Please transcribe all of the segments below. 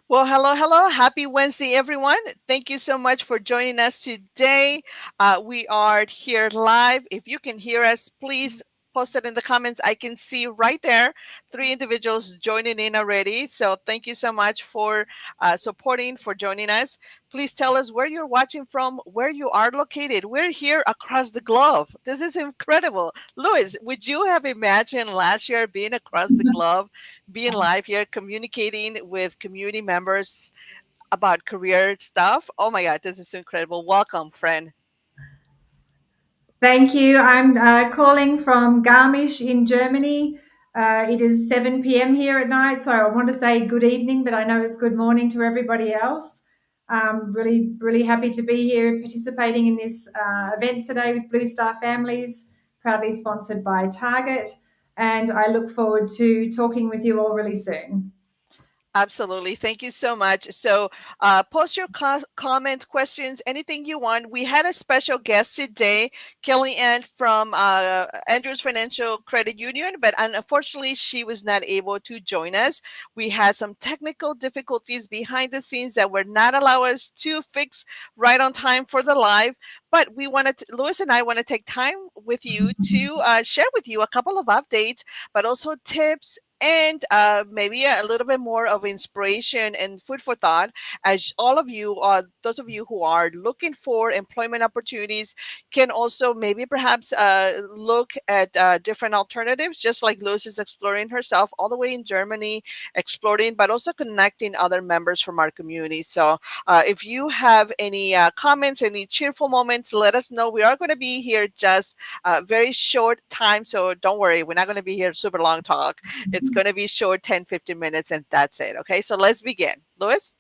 Well, hello, hello. Happy Wednesday, everyone. Thank you so much for joining us today. We are here live. If you can hear us, please post it in the comments. I can see right there 3 individuals joining in already. So thank you so much for supporting, for joining us. Please tell us where you're watching from, where you are located. We're here across the globe. This is incredible. Louis, would you have imagined last year being across the globe, being live here, communicating with community members about career stuff? Oh my God, this is so incredible. Welcome, friend. Thank you. I'm calling from Garmisch in Germany. It is 7 p.m. here at night, so I want to say good evening, but I know it's good morning to everybody else. Really, really happy to be here participating in this event today with Blue Star Families, proudly sponsored by Target. And I look forward to talking with you all really soon. Absolutely. Thank you so much. So, post your comments, questions, anything you want. We had a special guest today, Kelly Ann from Andrews Financial Credit Union, but unfortunately, she was not able to join us. We had some technical difficulties behind the scenes that would not allow us to fix right on time for the live. But we wanted to, Louis and I want to take time with you to share with you a couple of updates, but also tips and maybe a little bit more of inspiration and food for thought as all of you, those of you who are looking for employment opportunities, can also maybe perhaps look at different alternatives, just like Luz is exploring herself all the way in Germany, exploring, but also connecting other members from our community. So if you have any comments, any cheerful moments, let us know. We are going to be here just a very short time, so don't worry, we're not going to be here super long talk. It's going to be short, 10-15 minutes, and that's it. Okay, so let's begin. Louis?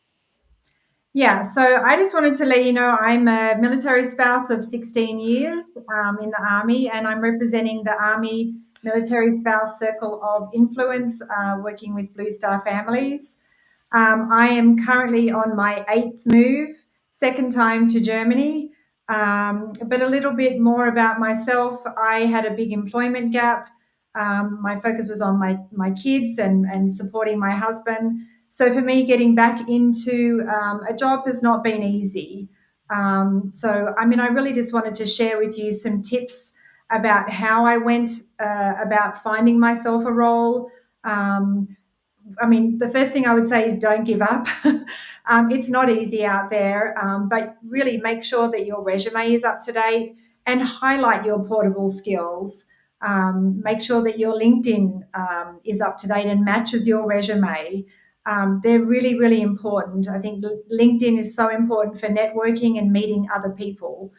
Yeah, so I just wanted to let you know I'm a military spouse of 16 years in the Army, and I'm representing the Army Military Spouse Circle of Influence, working with Blue Star Families. I am currently on my 8th move, second time to Germany. But a little bit more about myself. I had a big employment gap. My focus was on my kids and supporting my husband. So for me, getting back into a job has not been easy. I really just wanted to share with you some tips about how I went about finding myself a role. The first thing I would say is don't give up. It's not easy out there, but really make sure that your resume is up to date and highlight your portable skills. Make sure that your LinkedIn is up to date and matches your resume. They're really, really important. I think LinkedIn is so important for networking and meeting other people.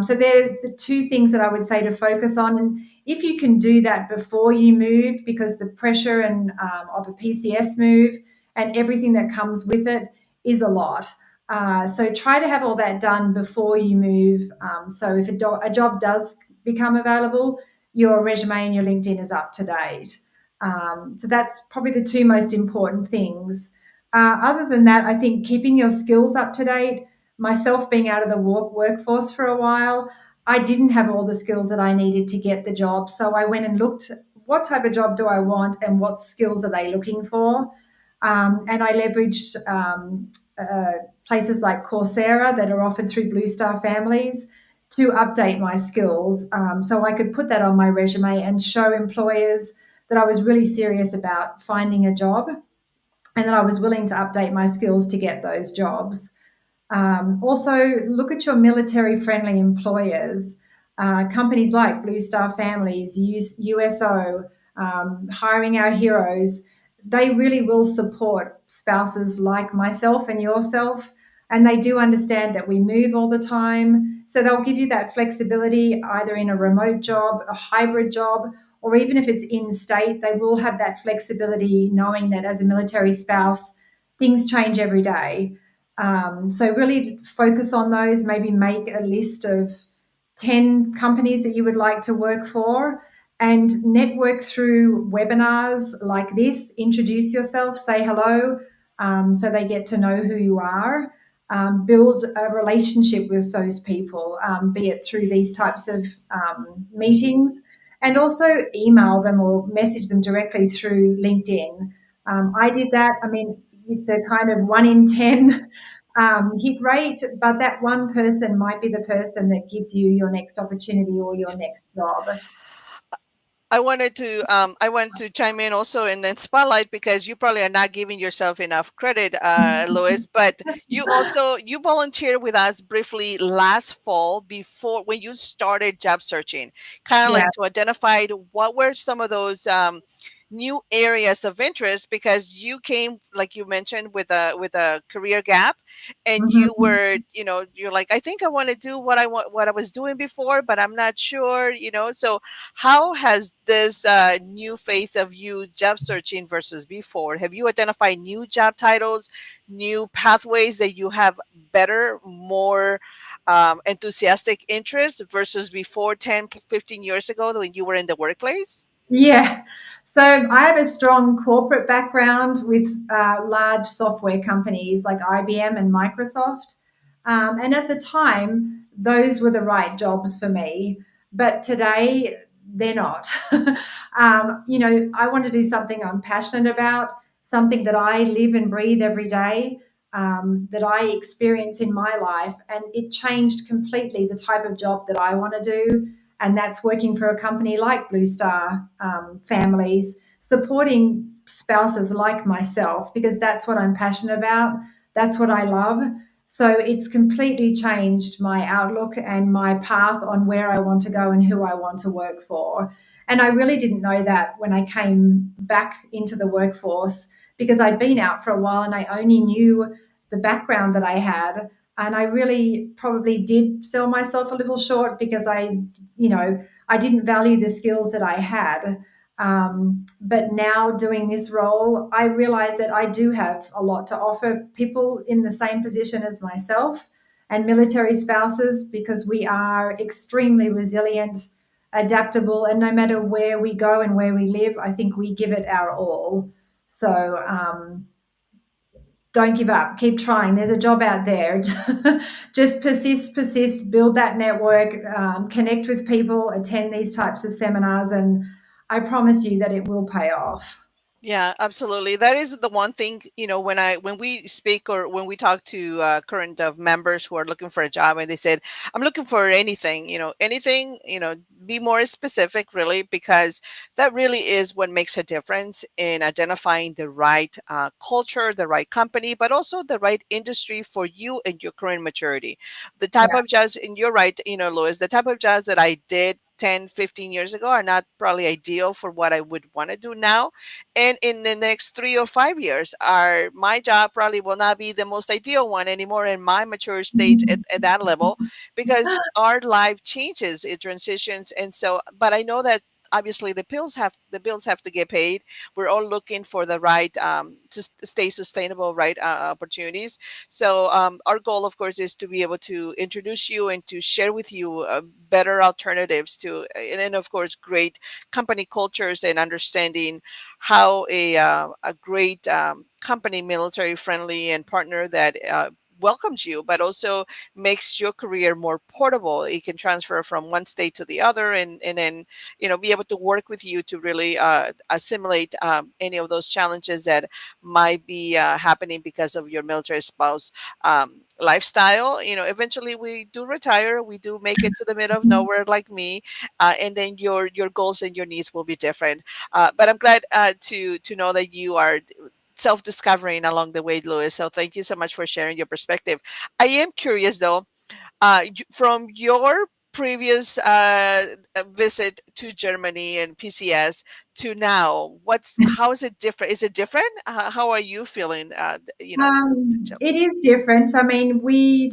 So they're the two things that I would say to focus on. And if you can do that before you move, because the pressure and of a PCS move and everything that comes with it is a lot. So try to have all that done before you move. So if a job does become available, your resume and your LinkedIn is up to date. So that's probably the two most important things. Other than that, I think keeping your skills up to date. Myself being out of the workforce for a while, I didn't have all the skills that I needed to get the job. So I went and looked, what type of job do I want and what skills are they looking for? And I leveraged places like Coursera that are offered through Blue Star Families to update my skills, so I could put that on my resume and show employers that I was really serious about finding a job and that I was willing to update my skills to get those jobs. Also, look at your military friendly employers. Companies like Blue Star Families, USO, Hiring Our Heroes, they really will support spouses like myself and yourself. And they do understand that we move all the time. So they'll give you that flexibility either in a remote job, a hybrid job, or even if it's in state, they will have that flexibility knowing that as a military spouse, things change every day. So really focus on those, maybe make a list of 10 companies that you would like to work for and network through webinars like this. Introduce yourself, say hello, so they get to know who you are. Build a relationship with those people, be it through these types of meetings, and also email them or message them directly through LinkedIn. I did that. I mean, it's a kind of 1 in 10 hit rate, but that one person might be the person that gives you your next opportunity or your next job. I wanted to chime in also and then spotlight because you probably are not giving yourself enough credit, Lois. But you volunteered with us briefly last fall before when you started job searching, kind of Yeah. like to identify what were some of those new areas of interest because you came like you mentioned with a career gap and you Mhm. were you're like I think I want to do what I was doing before but I'm not sure so how has this new phase of you job searching versus before? Have you identified new job titles, new pathways that you have better, more enthusiastic interest versus before 10, 15 years ago when you were in the workplace? Yeah. So I have a strong corporate background with large software companies like IBM and Microsoft. And at the time, those were the right jobs for me. But today, they're not. I want to do something I'm passionate about, something that I live and breathe every day, that I experience in my life. And it changed completely the type of job that I want to do, and that's working for a company like Blue Star Families, supporting spouses like myself, because that's what I'm passionate about. That's what I love. So it's completely changed my outlook and my path on where I want to go and who I want to work for. And I really didn't know that when I came back into the workforce because I'd been out for a while and I only knew the background that I had. And I really probably did sell myself a little short because I didn't value the skills that I had. But now doing this role, I realize that I do have a lot to offer people in the same position as myself and military spouses because we are extremely resilient, adaptable, and no matter where we go and where we live, I think we give it our all. So, don't give up. Keep trying. There's a job out there. Just persist, build that network, connect with people, attend these types of seminars, and I promise you that it will pay off. Yeah, absolutely. That is the one thing, when we speak or when we talk to current members who are looking for a job and they said, I'm looking for anything, anything, be more specific really, because that really is what makes a difference in identifying the right culture, the right company, but also the right industry for you and your current maturity. The type Yeah. of jobs, and you're right, Lois, the type of jobs that I did 10, 15 years ago are not probably ideal for what I would want to do now, and in the next 3 or 5 years my job probably will not be the most ideal one anymore in my mature stage at that level because our life changes, it transitions. And so but I know that obviously the bills have to get paid. We're all looking for the right to stay sustainable, right, opportunities. So our goal, of course, is to be able to introduce you and to share with you better alternatives to, and then of course, great company cultures and understanding how a great company, military friendly and partner that welcomes you, but also makes your career more portable. It can transfer from one state to the other, and then be able to work with you to really assimilate any of those challenges that might be happening because of your military spouse lifestyle. Eventually we do retire, we do make it to the middle of nowhere like me, and then your goals and your needs will be different. But I'm glad to know that you are self-discovering along the way, Louis. So thank you so much for sharing your perspective. I am curious though, from your previous visit to Germany and PCS to now, how is it different? Is it different? How are you feeling? It is different. I mean, we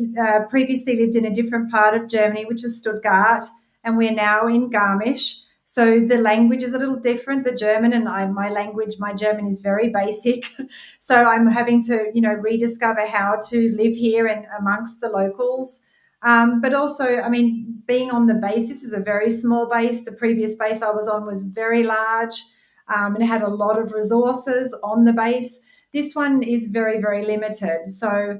previously lived in a different part of Germany, which is Stuttgart, and we're now in Garmisch. So the language is a little different, the German, and my language, my German is very basic. So I'm having to, rediscover how to live here and amongst the locals. But also, I mean, being on the base, this is a very small base. The previous base I was on was very large, and it had a lot of resources on the base. This one is very, very limited. So,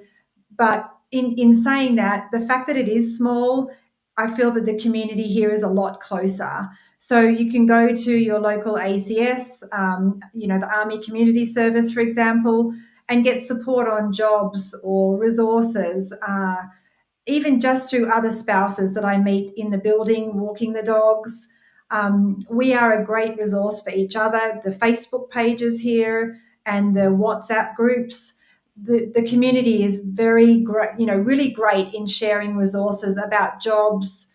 but in saying that, the fact that it is small, I feel that the community here is a lot closer. So you can go to your local ACS, the Army Community Service, for example, and get support on jobs or resources. Even just through other spouses that I meet in the building, walking the dogs. We are a great resource for each other. The Facebook pages here and the WhatsApp groups, the community is very great, really great in sharing resources about jobs,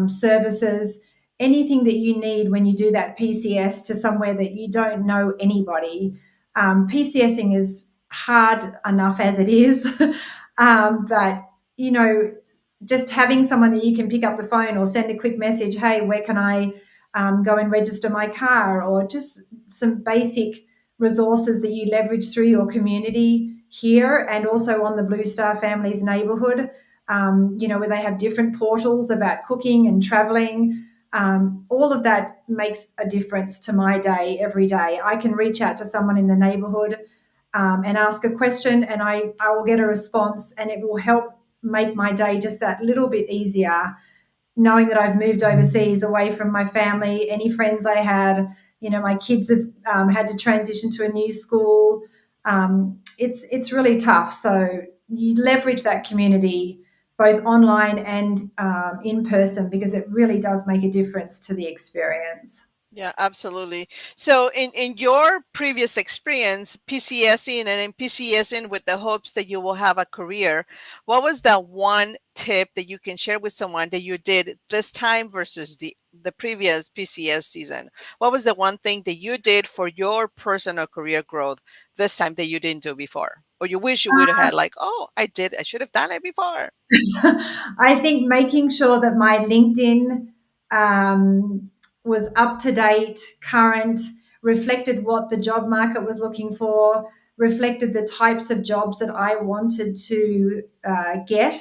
services, anything that you need when you do that PCS to somewhere that you don't know anybody. PCSing is hard enough as it is, but you know, just having someone that you can pick up the phone or send a quick message, hey, where can I go and register my car? Or just some basic resources that you leverage through your community here and also on the Blue Star Families neighborhood, where they have different portals about cooking and traveling. All of that makes a difference to my day every day. I can reach out to someone in the neighborhood and ask a question, and I will get a response, and it will help make my day just that little bit easier, knowing that I've moved overseas away from my family, any friends I had. My kids have had to transition to a new school. It's really tough. So you leverage that community both online and in person, because it really does make a difference to the experience. Yeah, absolutely. So, in your previous experience, PCSing and then PCSing with the hopes that you will have a career, what was that one tip that you can share with someone that you did this time versus the previous PCS season? What was the one thing that you did for your personal career growth this time that you didn't do before, or you wish you would have had? Like, oh, I should have done it before. I think making sure that my LinkedIn um, was up to date, current, reflected what the job market was looking for, reflected the types of jobs that I wanted to get.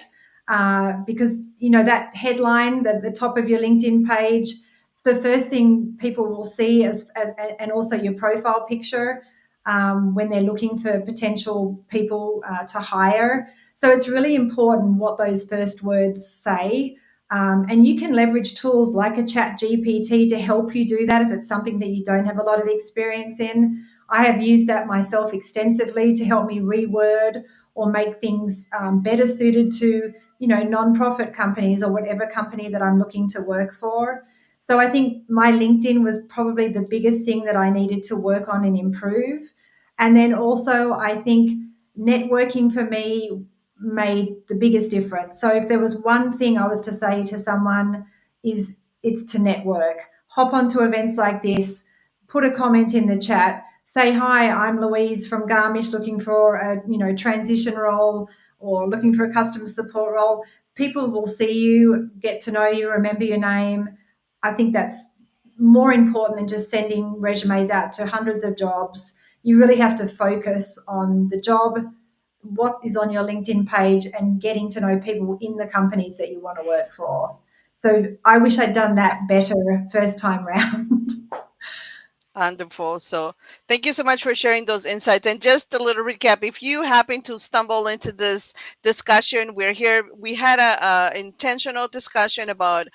Because, that headline, the top of your LinkedIn page, it's the first thing people will see, and also your profile picture when they're looking for potential people to hire. So it's really important what those first words say. And you can leverage tools like a chat GPT to help you do that if it's something that you don't have a lot of experience in. I have used that myself extensively to help me reword or make things better suited to, nonprofit companies or whatever company that I'm looking to work for. So I think my LinkedIn was probably the biggest thing that I needed to work on and improve. And then also, I think networking for me made the biggest difference. So if there was one thing I was to say to someone, is it's to network. Hop onto events like this, put a comment in the chat, say hi, I'm Louise from Garmisch looking for a transition role or looking for a customer support role. People will see you, get to know you, remember your name. I think that's more important than just sending resumes out to hundreds of jobs. You really have to focus on the job, what is on your LinkedIn page, and getting to know people in the companies that you want to work for. So I wish I'd done that better first time round. Wonderful. So, thank you so much for sharing those insights. And just a little recap: if you happen to stumble into this discussion, we're here. We had a intentional discussion about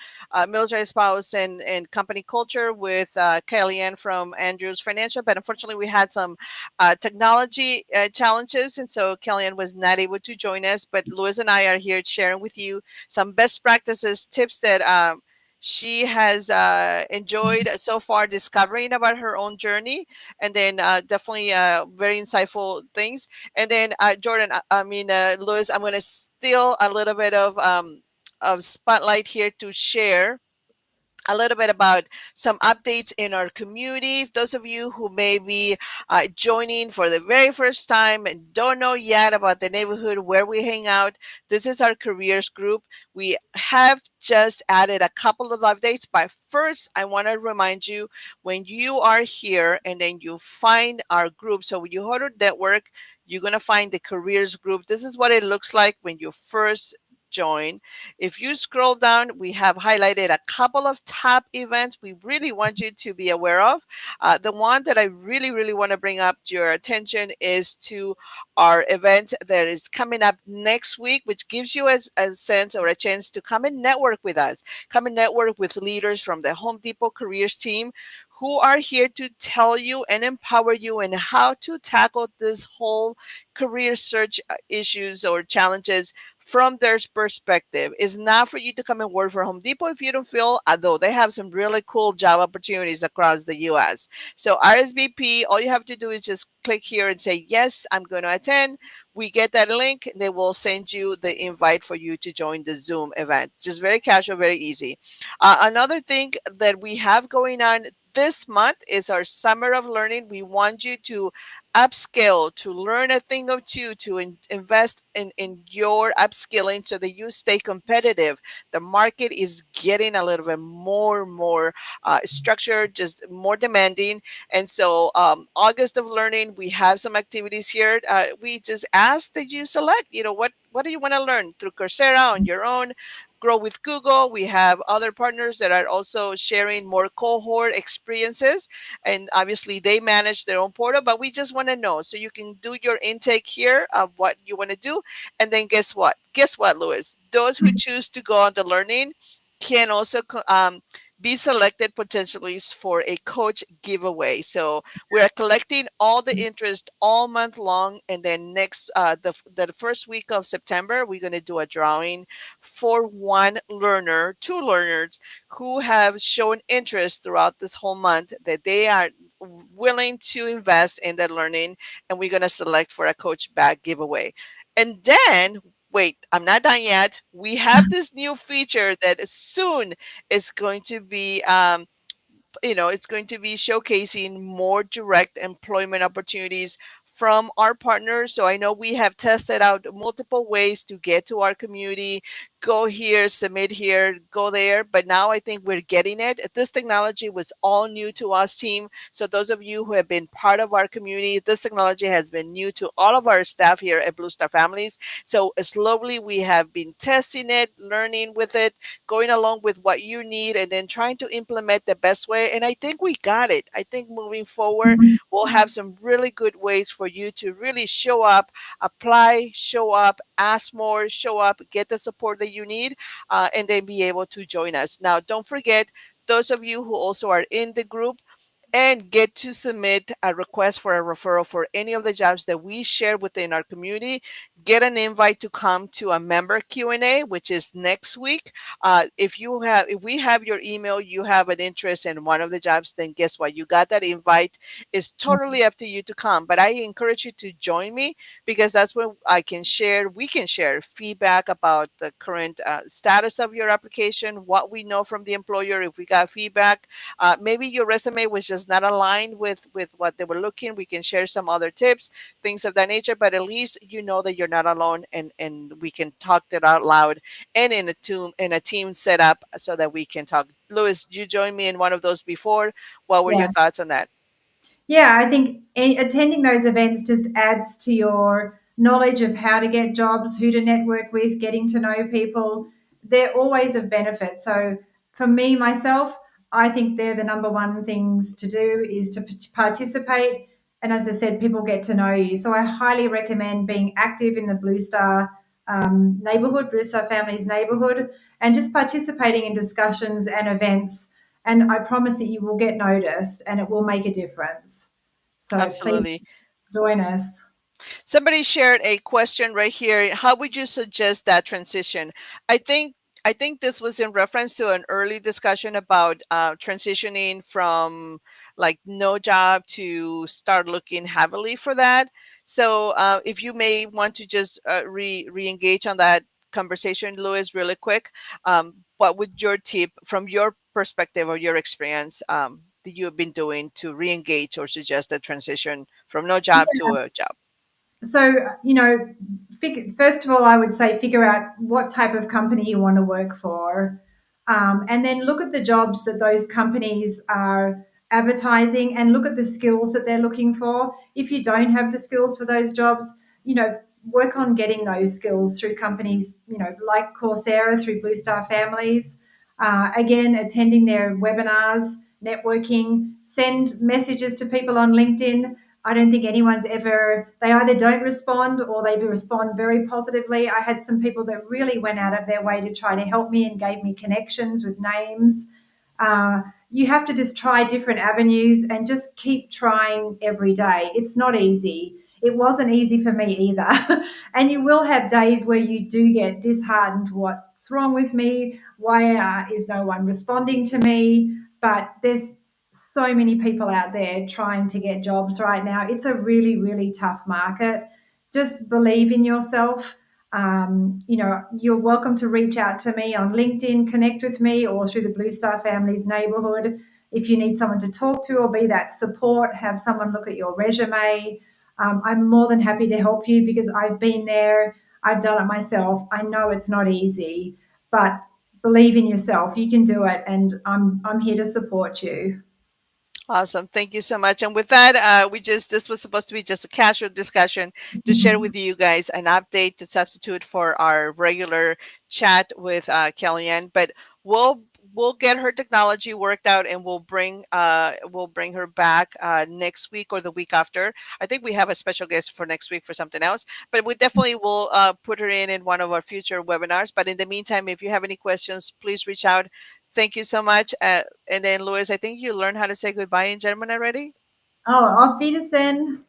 military spouse and company culture with Kellyanne from Andrews Financial, but unfortunately, we had some technology challenges, and so Kellyanne was not able to join us. But Louis and I are here sharing with you some best practices, tips that. She has enjoyed so far discovering about her own journey, and then definitely very insightful things. And then Jordan, Louis, I'm going to steal a little bit of spotlight here to share a little bit about some updates in our community. Those of you who may be joining for the very first time and don't know yet about the neighborhood where we hang out, this is our careers group. We have just added a couple of updates, but first, I want to remind you, when you are here and then you find our group, so when you go to network, you're going to find the careers group. This is what it looks like when you first join. If you scroll down, we have highlighted a couple of top events we really want you to be aware of. The one that I really, really want to bring up to your attention is to our event that is coming up next week, which gives you a sense or a chance to come and network with us, come and network with leaders from the Home Depot careers team who are here to tell you and empower you in how to tackle this whole career search issues or challenges from their perspective. It's not for you to come and work for Home Depot if you don't feel, although they have some really cool job opportunities across the US. So RSVP, all you have to do is just click here and say, yes, I'm going to attend. We get that link. They will send you the invite for you to join the Zoom event. Just very casual, very easy. Another thing that we have going on this month is our Summer of Learning. We want you to upskill, to learn a thing or two, to invest in your upskilling so that you stay competitive. The market is getting a little bit more structured, just more demanding. And so August of Learning, we have some activities here. We just ask that you select, what do you want to learn through Coursera on your own? Grow with Google. We have other partners that are also sharing more cohort experiences, and obviously they manage their own portal, but we just want to know so you can do your intake here of what you want to do. And then guess what, Louis, those who choose to go on the learning can also be selected potentially for a coach giveaway. So we are collecting all the interest all month long, and then next the first week of September we're going to do a drawing for one learner, two learners who have shown interest throughout this whole month that they are willing to invest in their learning, and we're going to select for a coach bag giveaway. And then wait, I'm not done yet. We have this new feature that soon is going to be it's going to be showcasing more direct employment opportunities from our partners. So I know we have tested out multiple ways to get to our community, go here, submit here, go there. But now I think we're getting it. This technology was all new to us, team. So those of you who have been part of our community, this technology has been new to all of our staff here at Blue Star Families. So slowly we have been testing it, learning with it, going along with what you need, and then trying to implement the best way. And I think we got it. I think moving forward, we'll have some really good ways for you to really show up, apply, show up, ask more, show up, get the support that you need, and then be able to join us. Now, don't forget, those of you who also are in the group, and get to submit a request for a referral for any of the jobs that we share within our community, get an invite to come to a member Q&A, which is next week. If we have your email, you have an interest in one of the jobs, then guess what, you got that invite. It's totally up to you to come, but I encourage you to join me, because that's when we can share feedback about the current status of your application, what we know from the employer, if we got feedback. Maybe your resume was just does not align with what they were looking, we can share some other tips, things of that nature. But at least you know that you're not alone, and we can talk it out loud and in a team setup so that we can talk. Louis, you joined me in one of those before. What were your Yeah. thoughts on that? Yeah, I think attending those events just adds to your knowledge of how to get jobs, who to network with, getting to know people. They're always of benefit. So for me, myself, I think they're the number one things to do is to participate. And as I said, people get to know you. So I highly recommend being active in the Blue Star neighborhood, Blue Star Families neighborhood, and just participating in discussions and events, and I promise that you will get noticed and it will make a difference. So please Absolutely. join us. Somebody shared a question right here. How would you suggest that transition? I think I think this was in reference to an early discussion about transitioning from like no job to start looking heavily for that. So if you may want to just re-engage on that conversation, Louis, really quick, what would your tip from your perspective or your experience that you have been doing to re-engage or suggest a transition from no job to a job? So, first of all, I would say figure out what type of company you want to work for. And then look at the jobs that those companies are advertising and look at the skills that they're looking for. If you don't have the skills for those jobs, work on getting those skills through companies, like Coursera, through Blue Star Families. Again, attending their webinars, networking, send messages to people on LinkedIn. I don't think anyone's ever, they either don't respond or they respond very positively. I had some people that really went out of their way to try to help me and gave me connections with names. Uh, you have to just try different avenues and just keep trying every day. It's not easy. It wasn't easy for me either. And you will have days where you do get disheartened. What's wrong with me? Why is no one responding to me? But there's so many people out there trying to get jobs right now. It's a really, really tough market. Just believe in yourself. You're welcome to reach out to me on LinkedIn, connect with me, or through the Blue Star Families neighborhood. If you need someone to talk to or be that support, have someone look at your resume. I'm more than happy to help you because I've been there. I've done it myself. I know it's not easy, but believe in yourself. You can do it, and I'm here to support you. Awesome. Thank you so much. And with that, this was supposed to be just a casual discussion to share with you guys an update to substitute for our regular chat with Kellyanne. But we'll we'll get her technology worked out, and we'll bring her back next week or the week after. I think we have a special guest for next week for something else, but we definitely will put her in one of our future webinars. But in the meantime, if you have any questions, please reach out. Thank you so much. And then, Louis, I think you learned how to say goodbye in German already. Oh, auf Wiedersehen.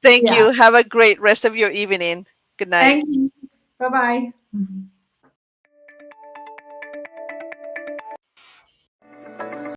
Thank Yeah. you. Have a great rest of your evening. Good night. Thank you. Bye bye.